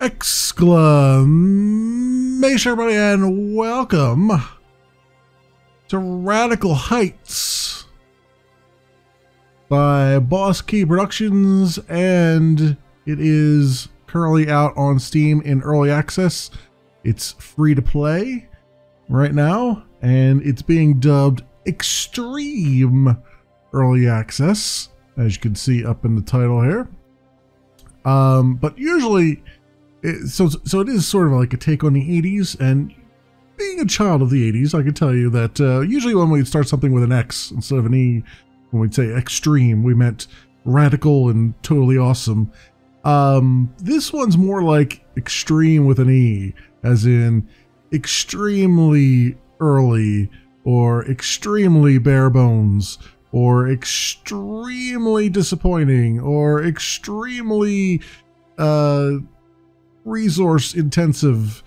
Exclamation, everybody, and welcome to Radical Heights by Boss Key Productions, and it is currently out on Steam in early access. It's free to play right now, and it's being dubbed Extreme Early Access, as you can see up in the title here. But usually, so it is sort of like a take on the 80s, and being a child of the 80s, I can tell you that usually when we'd start something with an X instead of an E, when we'd say extreme, we meant radical and totally awesome. This one's more like extreme with an E, as in extremely early, or extremely bare bones, or extremely disappointing, or extremely resource intensive,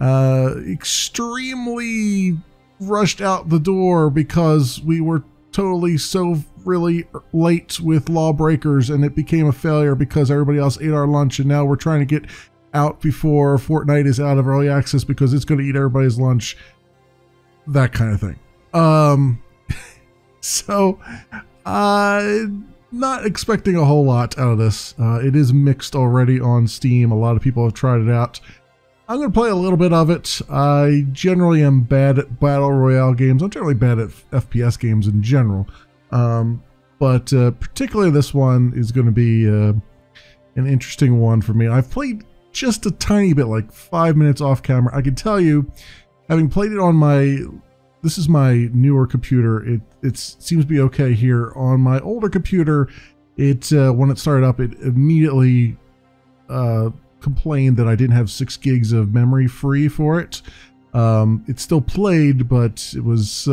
extremely rushed out the door because we were totally so really late with Lawbreakers and it became a failure because everybody else ate our lunch, and now we're trying to get out before Fortnite is out of early access because it's going to eat everybody's lunch. That kind of thing. So not expecting a whole lot out of this. It is mixed already on Steam. A lot of people have tried it out. I'm going to play a little bit of it. I generally am bad at Battle Royale games. I'm generally bad at FPS games in general. But particularly this one is going to be an interesting one for me. I've played just a tiny bit, like 5 minutes off camera. I can tell you, having played it on my... This is my newer computer. It seems to be okay here. On my older computer, when it started up, it immediately complained that I didn't have 6 gigs of memory free for it. It still played, but it was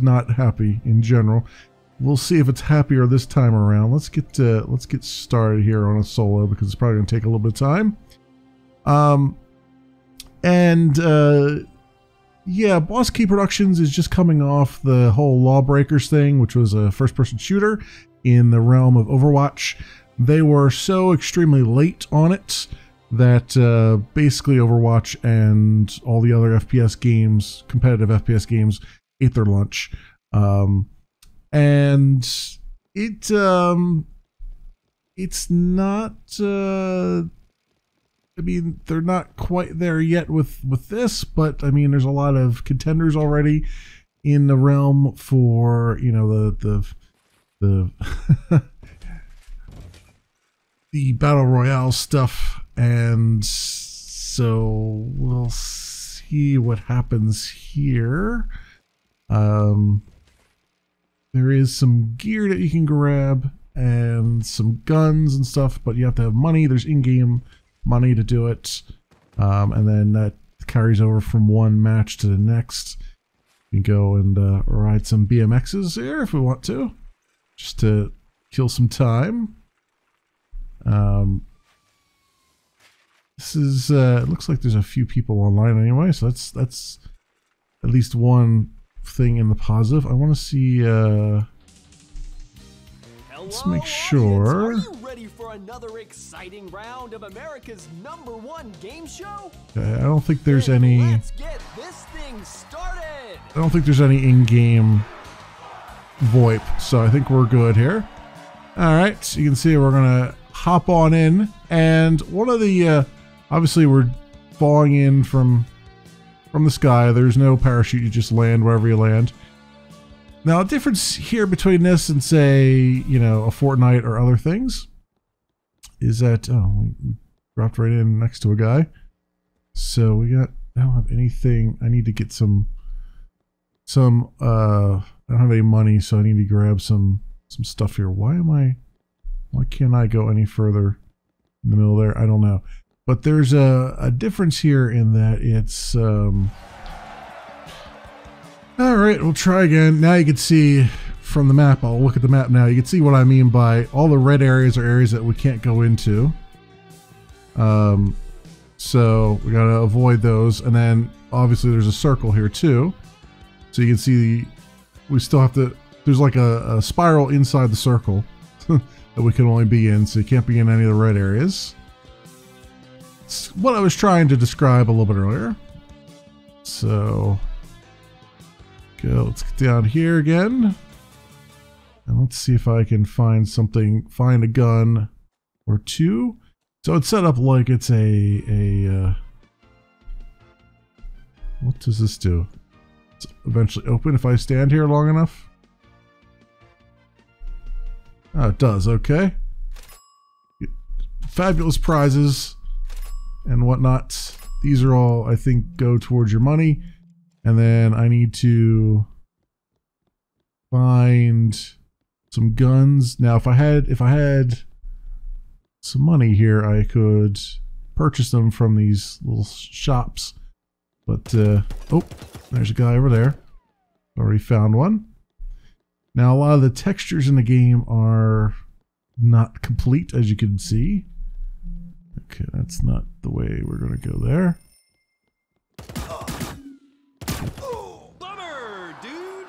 not happy in general. We'll see if it's happier this time around. Let's get started here on a solo because it's probably going to take a little bit of time. Yeah, Boss Key Productions is just coming off the whole Lawbreakers thing, which was a first-person shooter in the realm of Overwatch. They were so extremely late on it that basically Overwatch and all the other FPS games, competitive FPS games, ate their lunch. And it's not... I mean, they're not quite there yet with this, but I mean, there's a lot of contenders already in the realm for, you know, the the Battle Royale stuff, and so we'll see what happens here. There is some gear that you can grab and some guns and stuff, but you have to have money. There's in-game money to do it, and then that carries over from one match to the next. You can go and ride some BMXs here if we want to, just to kill some time. This is it looks like there's a few people online anyway, so that's at least one thing in the positive. I want to see let's make sure. Are you ready for another exciting round of America's #1 game show? Okay, I don't think there's any. Let's get this thing started. I don't think there's any in-game VoIP, so I think we're good here. All right, so you can see we're gonna hop on in, and one of the obviously we're falling in from the sky. There's no parachute; you just land wherever you land. Now, a difference here between this and, say, you know, a Fortnite or other things is that, oh, we dropped right in next to a guy. So I don't have anything. I need to get I don't have any money, so I need to grab some stuff here. Why can't I go any further in the middle there? I don't know. But there's a difference here in that it's, all right, we'll try again. Now you can see from the map, I'll look at the map now. You can see what I mean by all the red areas are areas that we can't go into. So we gotta avoid those. And then obviously there's a circle here too. So you can see we still have to, there's like a spiral inside the circle that we can only be in. So you can't be in any of the red areas. Let's That's what I was trying to describe a little bit earlier. So, let's get down here again. And let's see if I can find a gun or two. So it's set up like it's what does this do? It's eventually open if I stand here long enough. Oh, it does, okay. Fabulous prizes and whatnot. These are all, I think, go towards your money. And then I need to find some guns. Now, if I had some money here, I could purchase them from these little shops. But, oh, there's a guy over there. Already found one. Now, a lot of the textures in the game are not complete, as you can see. Okay, that's not the way we're going to go there. Bummer, dude!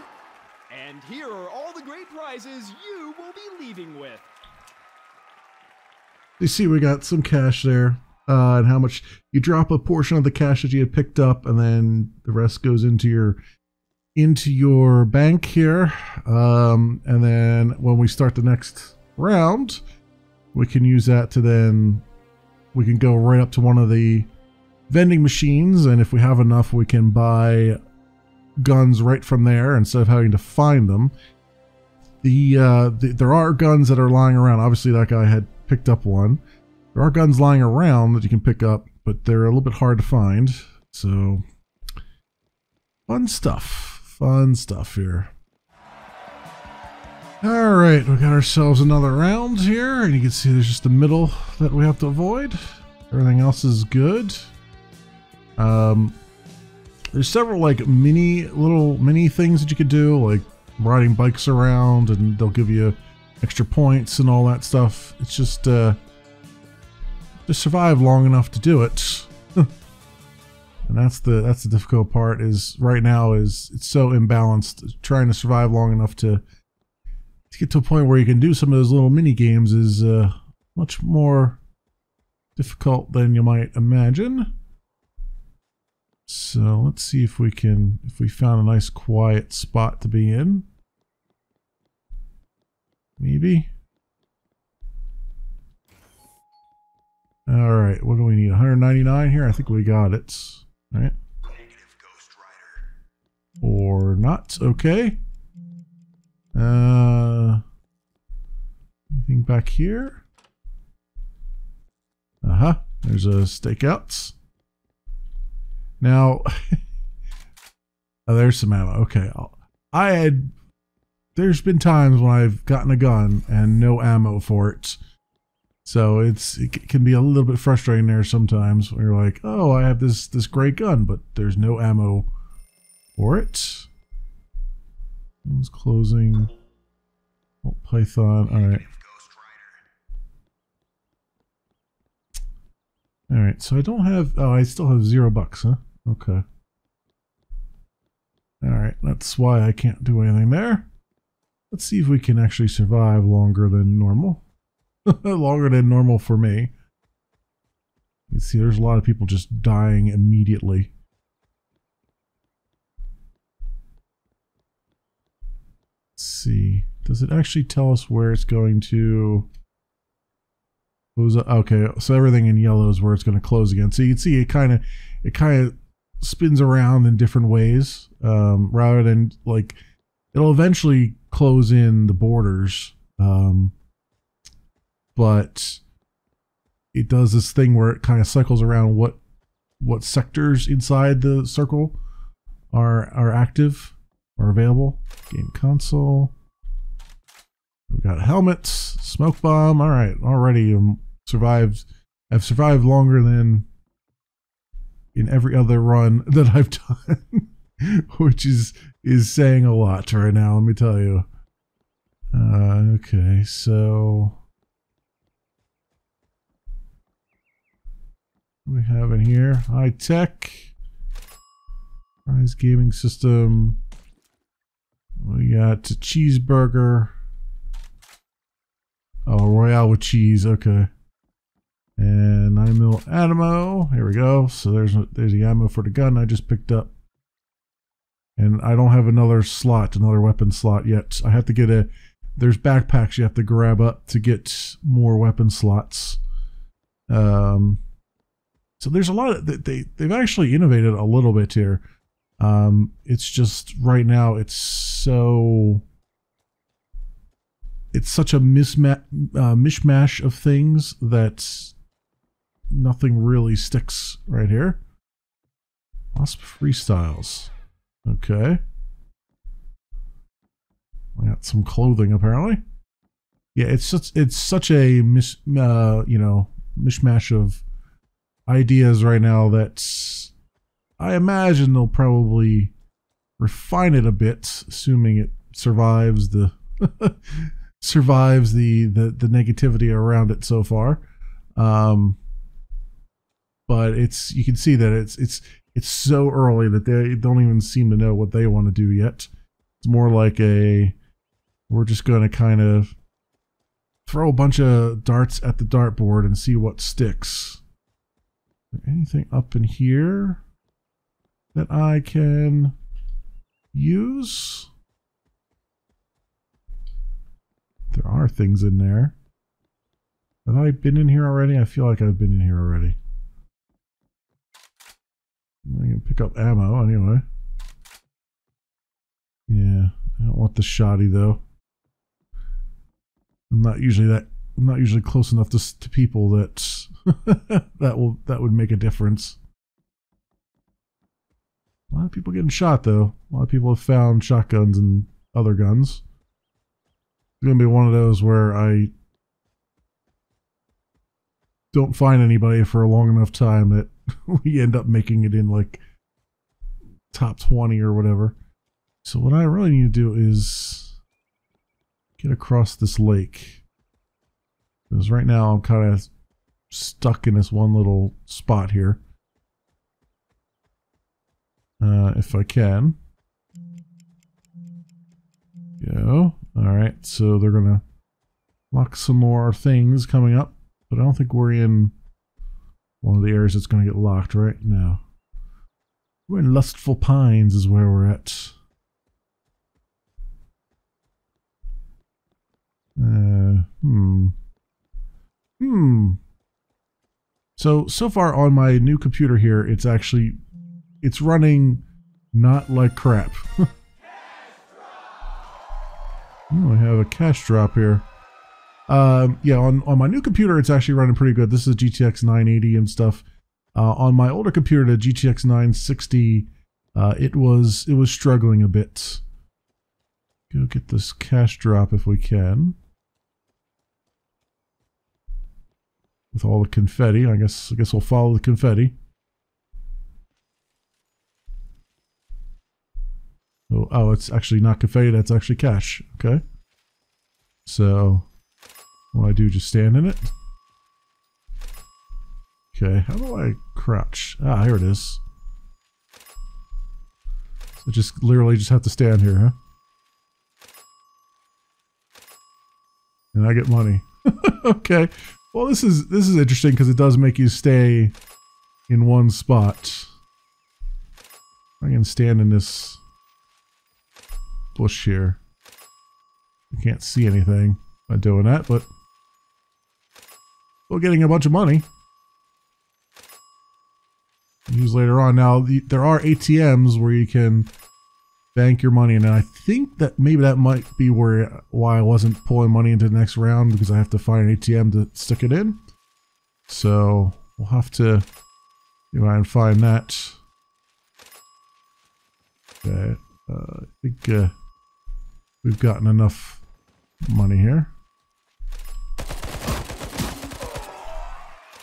And here are all the great prizes you will be leaving with. You see we got some cash there, and how much you drop a portion of the cash that you had picked up, and then the rest goes into your bank here. And then when we start the next round, we can use that to then we can go right up to one of the vending machines, and if we have enough, we can buy guns right from there instead of having to find them. There are guns that are lying around. Obviously, that guy had picked up one. There are guns lying around that you can pick up, but they're a little bit hard to find. So, fun stuff here. All right, we got ourselves another round here, and you can see there's just the middle that we have to avoid. Everything else is good. There's several like little mini things that you could do, like riding bikes around, and they'll give you extra points and all that stuff. It's just survive long enough to do it. And that's the difficult part. Is right now is it's so imbalanced. Trying to survive long enough to get to a point where you can do some of those little mini games is much more difficult than you might imagine. So let's see if we found a nice quiet spot to be in. Maybe. All right, what do we need? 199 here? I think we got it. All right. Negative, Ghost Rider. Or not. Okay. Anything back here? There's a stakeouts. Now, oh, there's some ammo. Okay. There's been times when I've gotten a gun and no ammo for it. So it can be a little bit frustrating there sometimes when you're like, oh, I have this great gun, but there's no ammo for it. It's closing. Oh, Python. All right. All right. So I don't have. Oh, I still have $0, huh? Okay. All right. That's why I can't do anything there. Let's see if we can actually survive longer than normal. Longer than normal for me. You see, there's a lot of people just dying immediately. Let's see. Does it actually tell us where it's going to close up? Okay, so everything in yellow is where it's going to close again. So you can see it kind of spins around in different ways, rather than like it'll eventually close in the borders. But it does this thing where it kind of cycles around what sectors inside the circle are active or available. Game console. We got helmets, smoke bomb. All right, already I've survived longer than in every other run that I've done, which is saying a lot right now. Let me tell you. Okay, so. We have in here high tech, Rise gaming system. We got a cheeseburger. Oh, Royale with cheese. Okay, And 9mm ammo. Here we go. So there's the ammo for the gun I just picked up. And I don't have another weapon slot yet. I have to get there's backpacks you have to grab up to get more weapon slots. So there's a lot of, they've actually innovated a little bit here. It's just right now it's such a mishmash of things that nothing really sticks right here. Wasp freestyles. Okay. I got some clothing apparently. Yeah, it's such a mishmash of ideas right now that I imagine they'll probably refine it a bit, assuming it survives the the negativity around it so far. But you can see that it's so early that they don't even seem to know what they want to do yet. It's more like we're just going to kind of throw a bunch of darts at the dartboard and see what sticks. Is there anything up in here that I can use? There are things in there. Have I been in here already? I feel like I've been in here already. I can pick up ammo anyway. Yeah, I don't want the shotty though. I'm not usually close enough to people that that would make a difference. A lot of people getting shot though. A lot of people have found shotguns and other guns. It's gonna be one of those where I don't find anybody for a long enough time that we end up making it in like top 20 or whatever. So what I really need to do is get across this lake. Because right now I'm kind of stuck in this one little spot here. If I can. Go. Alright, so they're gonna lock some more things coming up. But I don't think we're in one of the areas that's going to get locked right now. We're in Lustful Pines is where we're at. So far on my new computer here, it's running not like crap. Oh, I have a cash drop here. Yeah, on my new computer, it's actually running pretty good. This is GTX 980 and stuff. On my older computer, the GTX 960, it was struggling a bit. Go get this cash drop if we can. With all the confetti, I guess we'll follow the confetti. Oh, it's actually not confetti, that's actually cash. Okay. So what do I do? Just stand in it? Okay, how do I crouch? Ah, here it is. So just literally just have to stand here, huh? And I get money. Okay. Well, this is interesting because it does make you stay in one spot. I can stand in this bush here. I can't see anything by doing that, but still getting a bunch of money. Use later on. Now, there are ATMs where you can bank your money, and I think that maybe that might be why I wasn't pulling money into the next round, because I have to find an ATM to stick it in. So we'll have to try and find that. Okay, I think we've gotten enough money here.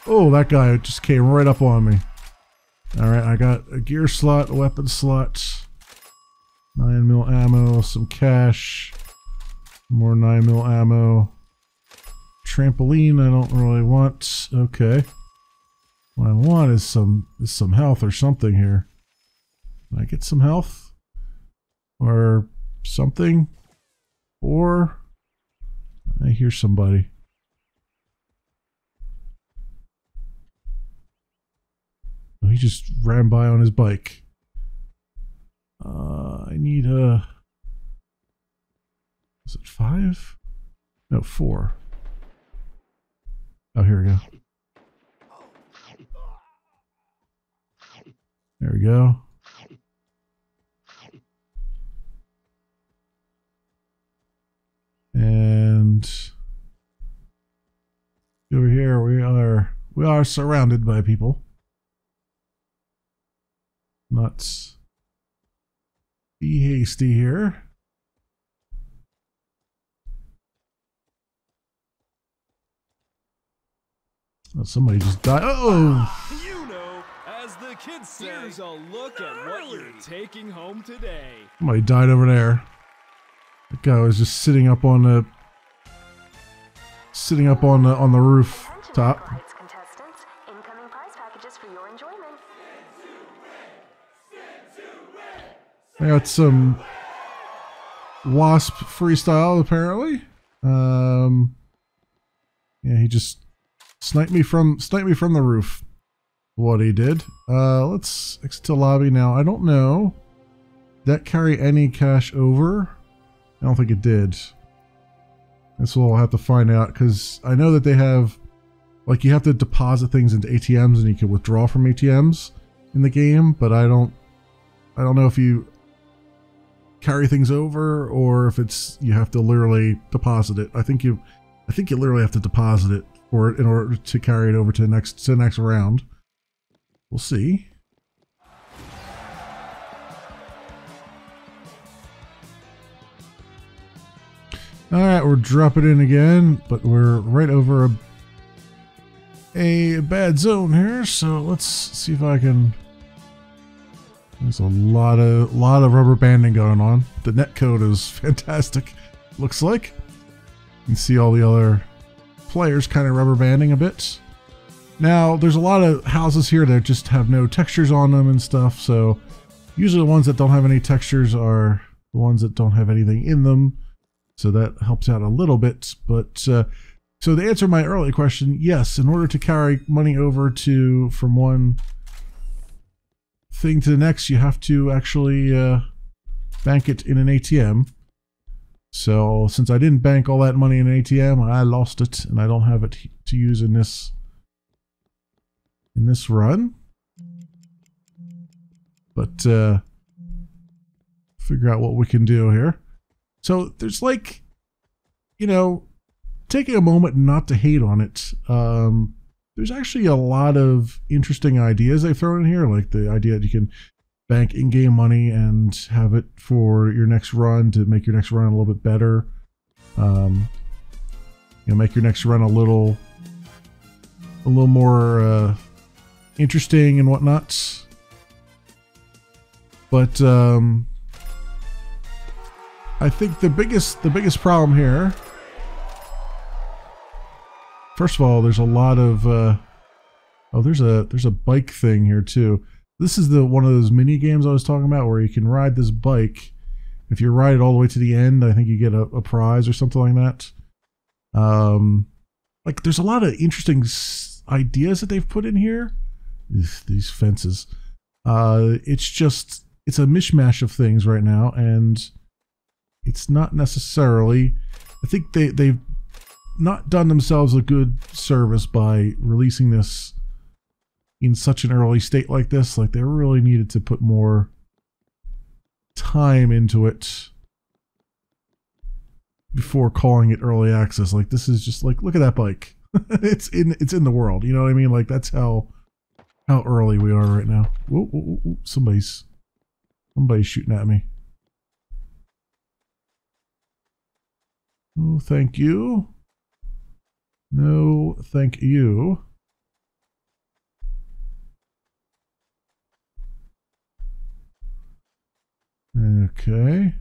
Oh, that guy just came right up on me. Alright, I got a gear slot, a weapon slot, 9mm ammo, some cash, more 9mm ammo, trampoline I don't really want. Okay. What I want is some health or something here. Can I get some health? Or something? Or I hear somebody. he just ran by on his bike. I need a... Is it 5? No, 4. Oh, here we go. There we go. And over here we are surrounded by people. Let's be hasty here. Oh, somebody just died. Oh! You know, as the kids say, here's a look at what you're taking home today. Somebody died over there. That guy was just sitting up on the rooftop. Contestants, incoming prize packages for your enjoyment. I got some Wasp freestyle apparently. Yeah, he just sniped me from the roof. What he did. Let's exit to lobby now. I don't know. Did that carry any cash over? I don't think it did. That's what we'll have to find out, because I know that they have, like, you have to deposit things into ATMs and you can withdraw from ATMs in the game, but I don't know if you carry things over or if it's you have to literally deposit it. I think you literally have to deposit it for it in order to carry it over to the next round. We'll see. Alright, we're dropping in again, but we're right over a bad zone here, so let's see if I can... There's a lot of rubber banding going on. The netcode is fantastic, looks like. You can see all the other players kind of rubber banding a bit. Now, there's a lot of houses here that just have no textures on them and stuff, so usually the ones that don't have any textures are the ones that don't have anything in them. So that helps out a little bit, but so to answer my earlier question, yes, in order to carry money over from one thing to the next, you have to actually bank it in an ATM. So since I didn't bank all that money in an ATM, I lost it, and I don't have it to use in this run. But figure out what we can do here. So there's, like, you know, taking a moment not to hate on it. There's actually a lot of interesting ideas they've thrown in here, like the idea that you can bank in-game money and have it for your next run to make your next run a little bit better. You know, make your next run a little more interesting and whatnot. But I think the biggest problem here. First of all, there's a lot of oh, there's a bike thing here too. This is one of those mini games I was talking about where you can ride this bike. If you ride it all the way to the end, I think you get a prize or something like that. Like, there's a lot of interesting ideas that they've put in here. These fences. It's a mishmash of things right now, and it's not necessarily... I think they've not done themselves a good service by releasing this in such an early state like this. Like, they really needed to put more time into it before calling it early access. Like, this is just like, look at that bike. it's in the world, you know what I mean? Like, that's how early we are right now. Whoa, whoa, whoa. Somebody's shooting at me. Oh, thank you. No, thank you. Okay.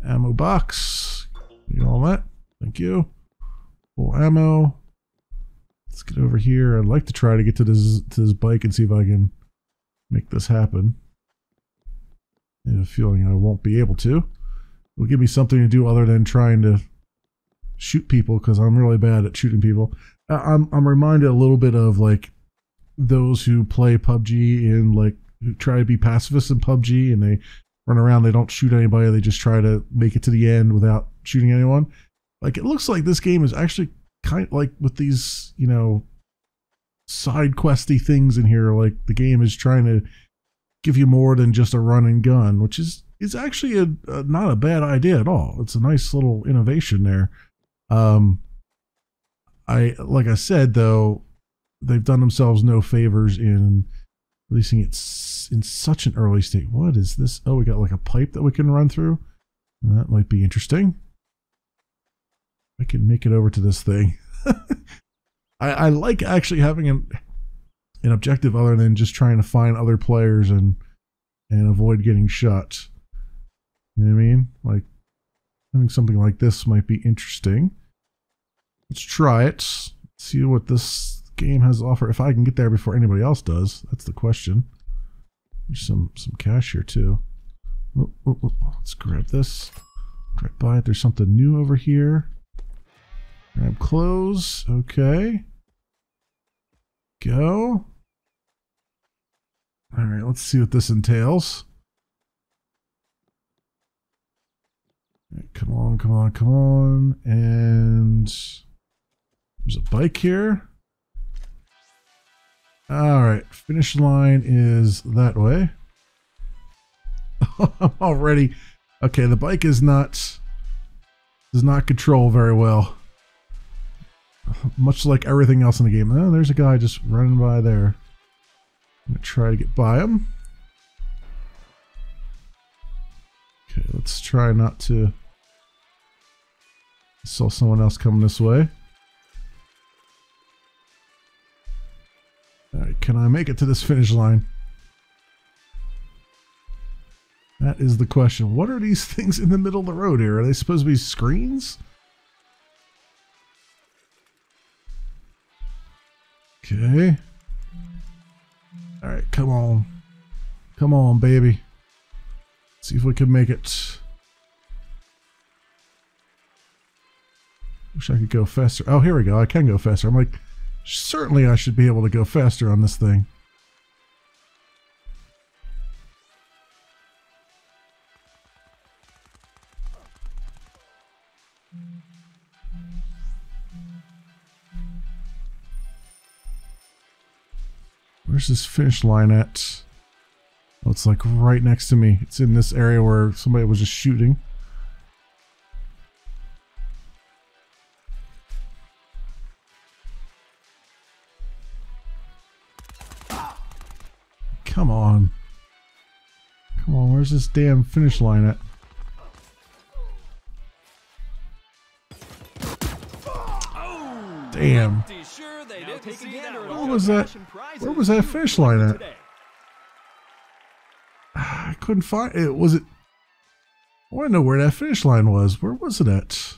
Ammo box. You all that? Thank you. Full ammo. Let's get over here. I'd like to try to get to this bike and see if I can make this happen. I have a feeling I won't be able to. It'll give me something to do other than trying to shoot people, because I'm really bad at shooting people. I'm reminded a little bit of like those who play PUBG and like who try to be pacifists in PUBG and they run around, they don't shoot anybody, they just try to make it to the end without shooting anyone. Like it looks like this game is actually kind of like with these, you know, side questy things in here, like the game is trying to give you more than just a run and gun, which is actually a not a bad idea at all. It's a nice little innovation there. Like I said though, they've done themselves no favors in releasing it in such an early state. What is this? Oh, we got like a pipe that we can run through. That might be interesting. I can make it over to this thing. I like actually having an objective other than just trying to find other players and avoid getting shot. You know what I mean? Like having something like this might be interesting. Let's try it. See what this game has to offer. If I can get there before anybody else does, that's the question. There's some cash here too. Let's grab this. Right by it. There's something new over here. Grab clothes. Okay. Go. All right, let's see what this entails. All right, come on, come on, come on. And there's a bike here. All right, finish line is that way. I'm already okay. The bike does not control very well, much like everything else in the game. Oh, there's a guy just running by there. I'm gonna try to get by him. Okay, let's try not to. I saw someone else coming this way. Alright, can I make it to this finish line? That is the question. What are these things in the middle of the road here? Are they supposed to be screens? Okay. Alright, come on. Come on, baby. See if we can make it. Wish I could go faster. Oh, here we go. I can go faster. I'm like, certainly I should be able to go faster on this thing. Where's this finish line at? Oh, it's like right next to me. It's in this area where somebody was just shooting. Come on. Come on, where's this damn finish line at? Damn. What was that? Where was that finish line at? I couldn't find it. Was it? I want to know where that finish line was. Where was it at?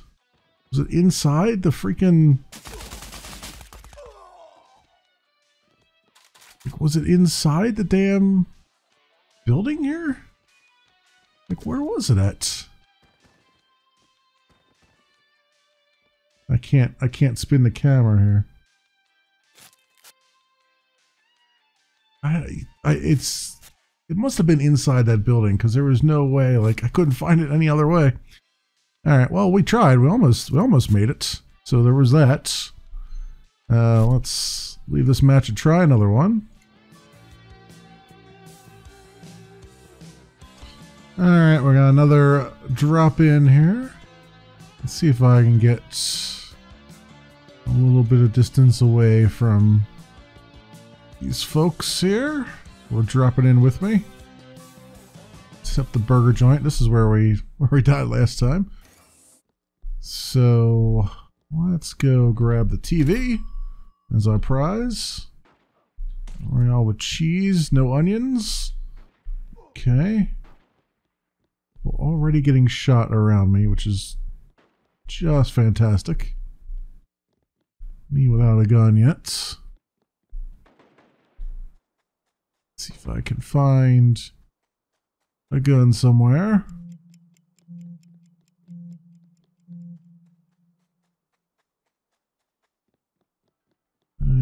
Was it inside the freaking? Like, was it inside the damn building here? Like, where was it at? I can't spin the camera here. It must have been inside that building because there was no way, like I couldn't find it any other way. All right, well, we tried. We almost made it. So there was that. Let's leave this match and try another one. All right, we got another drop in here. Let's see if I can get a little bit of distance away from these folks here. We're dropping in with me. Except the burger joint. This is where we died last time. So let's go grab the TV as our prize. Royale with cheese, no onions. Okay. We're already getting shot around me, which is just fantastic. Me without a gun yet. Let's see if I can find a gun somewhere.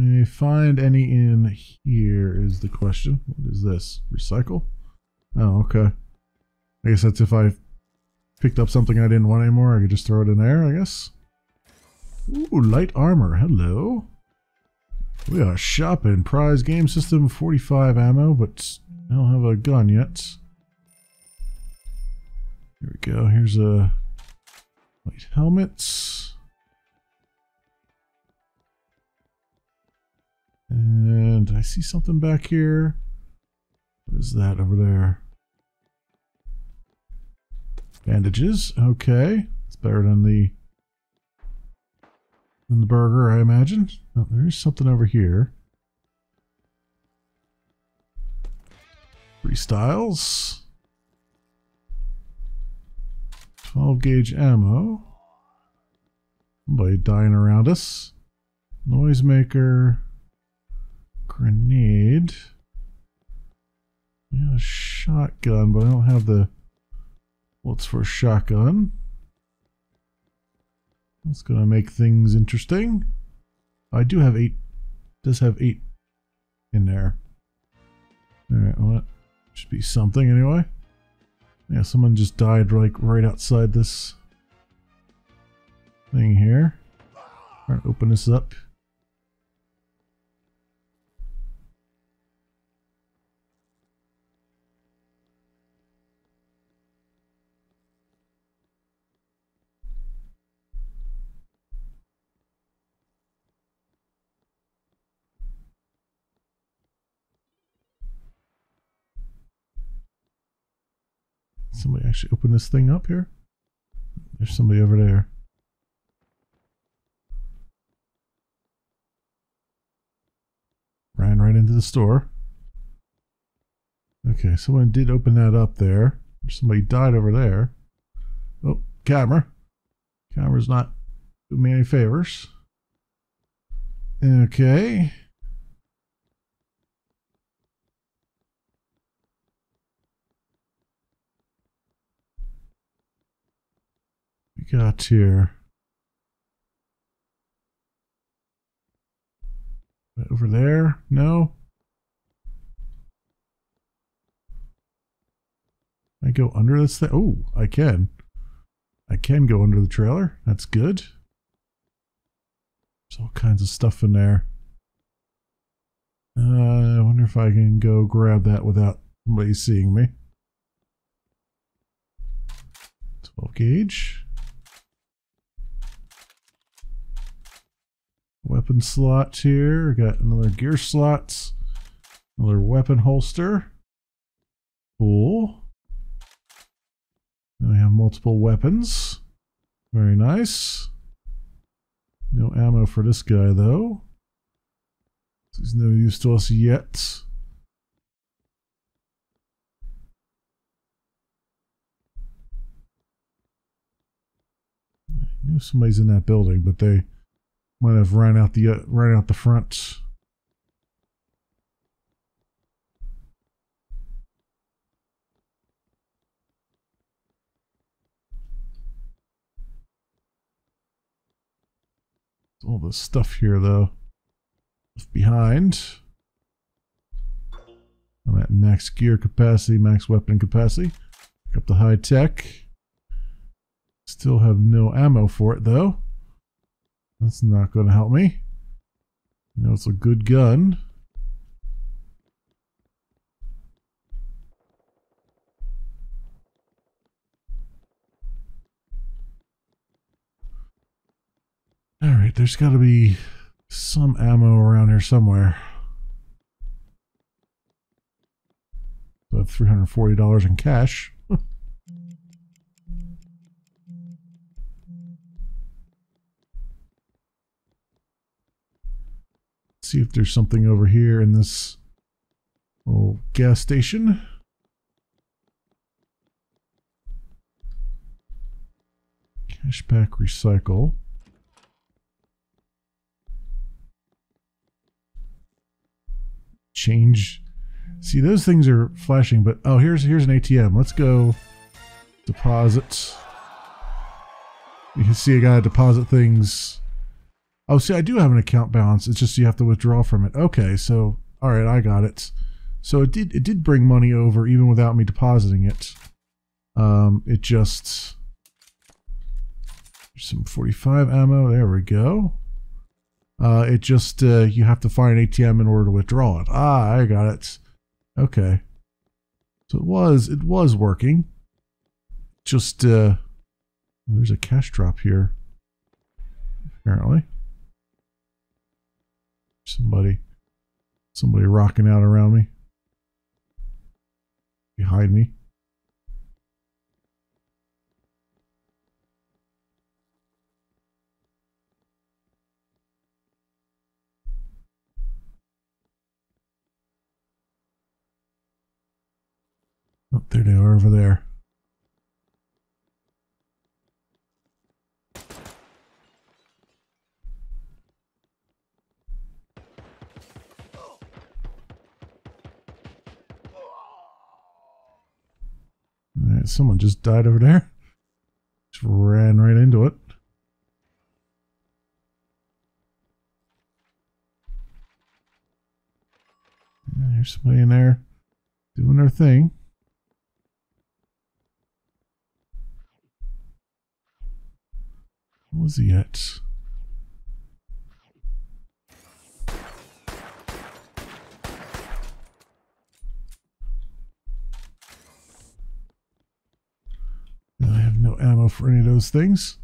Can I find any in here is the question. What is this? Recycle? Oh, okay. I guess that's if I picked up something I didn't want anymore, I could just throw it in there, I guess. Ooh, light armor. Hello. We are shopping. Prize game system, 45 ammo, but I don't have a gun yet. Here we go. Here's a light helmet. And I see something back here. What is that over there? Bandages. Okay. It's better than the burger, I imagine. Oh, there's something over here. Freestyles. 12 gauge ammo. Somebody dying around us. Noisemaker. Grenade. Yeah, a shotgun, but I don't have the bullets for a shotgun. That's gonna make things interesting. I do have 8. Does have 8 in there. Alright, well that should be something anyway. Yeah, someone just died like right outside this thing here. Alright, open this up. Somebody actually open this thing up here? There's somebody over there. Ran right into the store. Okay, someone did open that up there. Somebody died over there. Oh, camera. Camera's not doing me any favors. Okay. We got here. Over there? No? I go under this thing? Oh, I can. I can go under the trailer. That's good. There's all kinds of stuff in there. I wonder if I can go grab that without somebody seeing me. 12 gauge. Weapon slot here. Got another gear slots. Another weapon holster. Cool. Then we have multiple weapons. Very nice. No ammo for this guy though. He's no use to us yet. I knew somebody's in that building, but they might have ran out the front. All this stuff here though. Left behind. I'm at max gear capacity, max weapon capacity. Pick up the high tech. Still have no ammo for it though. That's not going to help me. You know, it's a good gun. Alright, there's got to be some ammo around here somewhere. So I have $340 in cash. See if there's something over here in this little gas station. Cashback recycle. Change. See, those things are flashing, but oh, here's an ATM. Let's go deposit. You can see I gotta deposit things. Oh, see, I do have an account balance. It's just you have to withdraw from it. Okay, so all right, I got it. So it did bring money over even without me depositing it. It just some 45 ammo. There we go. It just you have to find an ATM in order to withdraw it. Ah, I got it. Okay. So it was working. Just there's a cash drop here. Apparently. Somebody rocking out around me. Behind me. Oh, there they are over there. All right, someone just died over there. Just ran right into it. Yeah, there's somebody in there doing their thing. What was he at? I have no ammo for any of those things.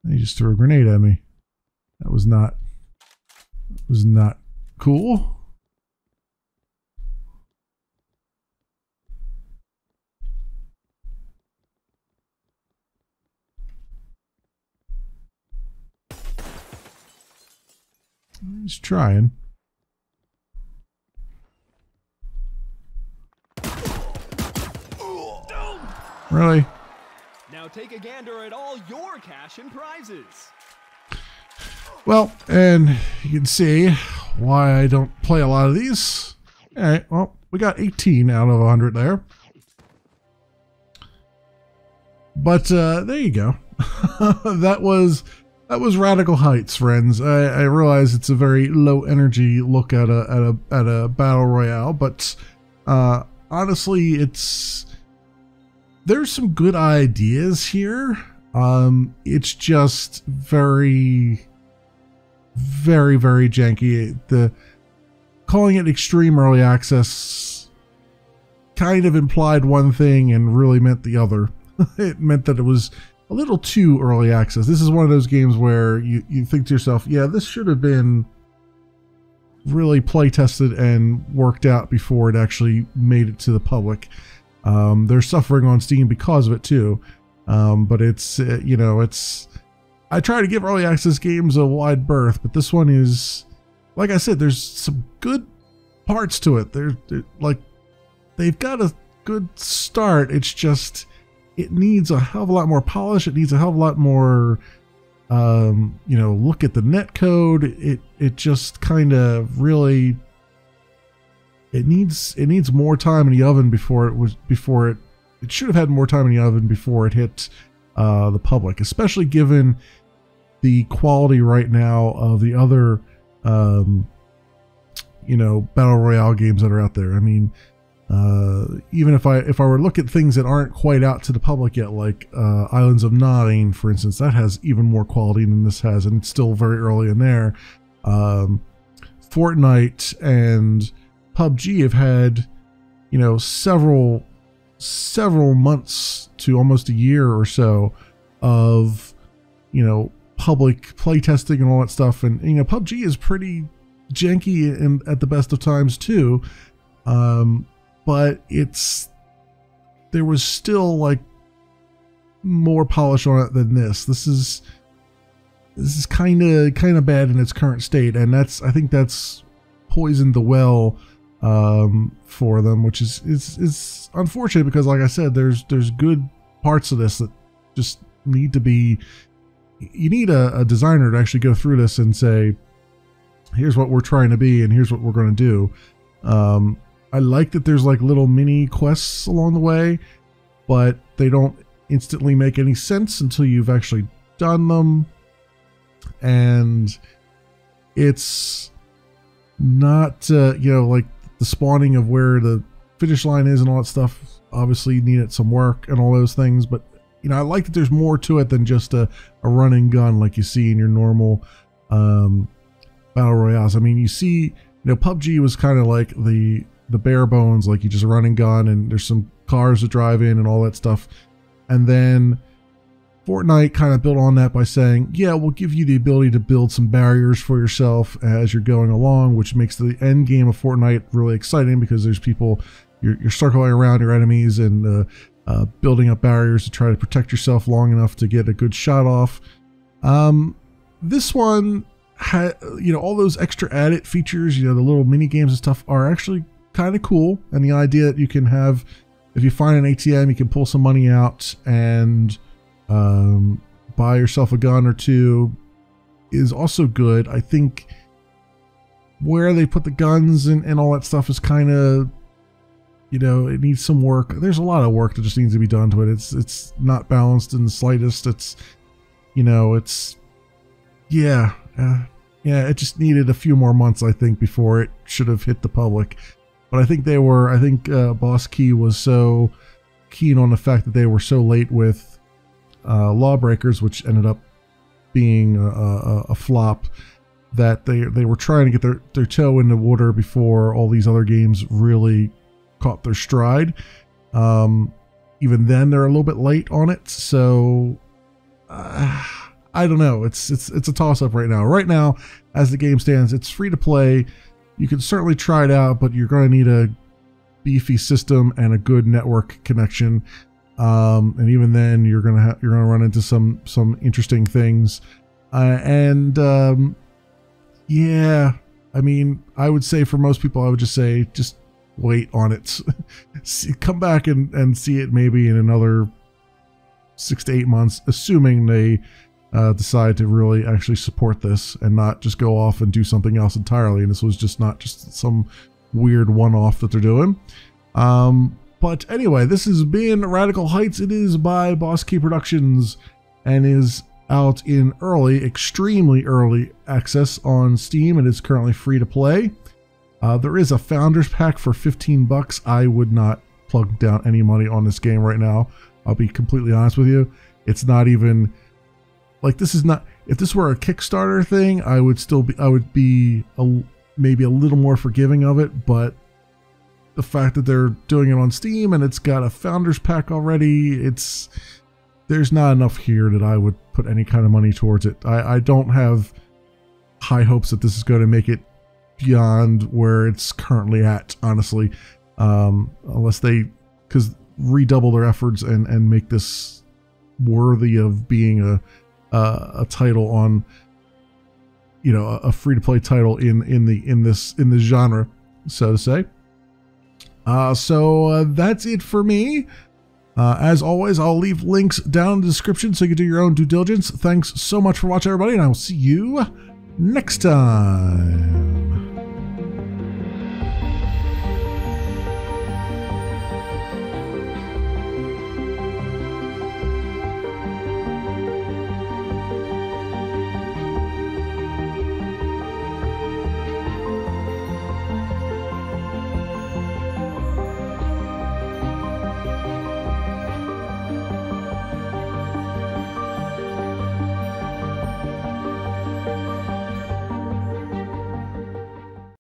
He just threw a grenade at me. That was not cool. He's trying. Really? Now take a gander at all your cash and prizes. Well, and you can see why I don't play a lot of these. All right, well, we got 18 out of 100 there. But there you go. that was Radical Heights, friends. I realize it's a very low energy look at a battle royale, but honestly, there's some good ideas here. It's just very, very, very janky. Calling it extreme early access kind of implied one thing and really meant the other. It meant that it was a little too early access. This is one of those games where you think to yourself, yeah, this should have been really play tested and worked out before it actually made it to the public. They're suffering on Steam because of it too. But it's, I try to give early access games a wide berth, but this one is, like I said, there's some good parts to it. They've got a good start. It's just, it needs a hell of a lot more polish. It needs a hell of a lot more, look at the net code. It just kind of really, it needs more time in the oven before it should have had more time in the oven before it hit the public, especially given the quality right now of the other, battle royale games that are out there. I mean, even if I were to look at things that aren't quite out to the public yet, like Islands of Notting, for instance, that has even more quality than this has, and it's still very early in there. Fortnite and PUBG have had, several months to almost a year or so of, public playtesting and all that stuff, and PUBG is pretty janky at the best of times too. But there was still like more polish on it than this. This is kind of bad in its current state, and I think that's poisoned the well for them, which is unfortunate because, like I said, there's good parts of this that just need to be. You need a designer to actually go through this and say, here's what we're trying to be, and here's what we're going to do. I like that there's like little mini quests along the way. but they don't instantly make any sense until you've actually done them. And it's not, like the spawning of where the finish line is and all that stuff. Obviously, needed some work and all those things, but I like that there's more to it than just a run and gun like you see in your normal battle royales. I mean, you see, PUBG was kind of like the bare bones, like you just run and gun, and there's some cars to drive in and all that stuff. And then Fortnite kind of built on that by saying, yeah, we'll give you the ability to build some barriers for yourself as you're going along, which makes the end game of Fortnite really exciting because there's people, you're circling around your enemies and building up barriers to try to protect yourself long enough to get a good shot off. This one had, all those extra added features, the little mini games and stuff are actually kind of cool. And the idea that you can have, if you find an ATM, you can pull some money out and buy yourself a gun or two is also good. I think where they put the guns and all that stuff is kind of, it needs some work. There's a lot of work that just needs to be done to it. It's not balanced in the slightest. It just needed a few more months, I think, before it should have hit the public. But I think Boss Key was so keen on the fact that they were so late with Lawbreakers, which ended up being a flop, that they were trying to get their toe in the water before all these other games really caught their stride. Even then, they're a little bit late on it, so I don't know. It's a toss-up right now. Right now, as the game stands, it's free to play. You can certainly try it out, but you're going to need a beefy system and a good network connection. And even then, you're gonna run into some interesting things. Yeah, I mean, I would say for most people, I would just say just wait on it. Come back and see it maybe in another 6 to 8 months, assuming they decide to really actually support this and not just go off and do something else entirely. And this was just not just some weird one-off that they're doing. But anyway, this has been Radical Heights. It is by Boss Key Productions and is out in extremely early access on Steam. It is currently free to play. There is a Founders Pack for $15. I would not plug down any money on this game right now. I'll be completely honest with you. It's not even like, this is not, if this were a Kickstarter thing, I would be maybe a little more forgiving of it, but the fact that they're doing it on Steam and it's got a Founders Pack already, there's not enough here that I would put any kind of money towards it. I don't have high hopes that this is going to make it beyond where it's currently at, honestly, unless they redouble their efforts and make this worthy of being a title on, a free-to-play title in this genre, so to say. So that's it for me. As always, I'll leave links down in the description so you can do your own due diligence. Thanks so much for watching, everybody, and I will see you next time.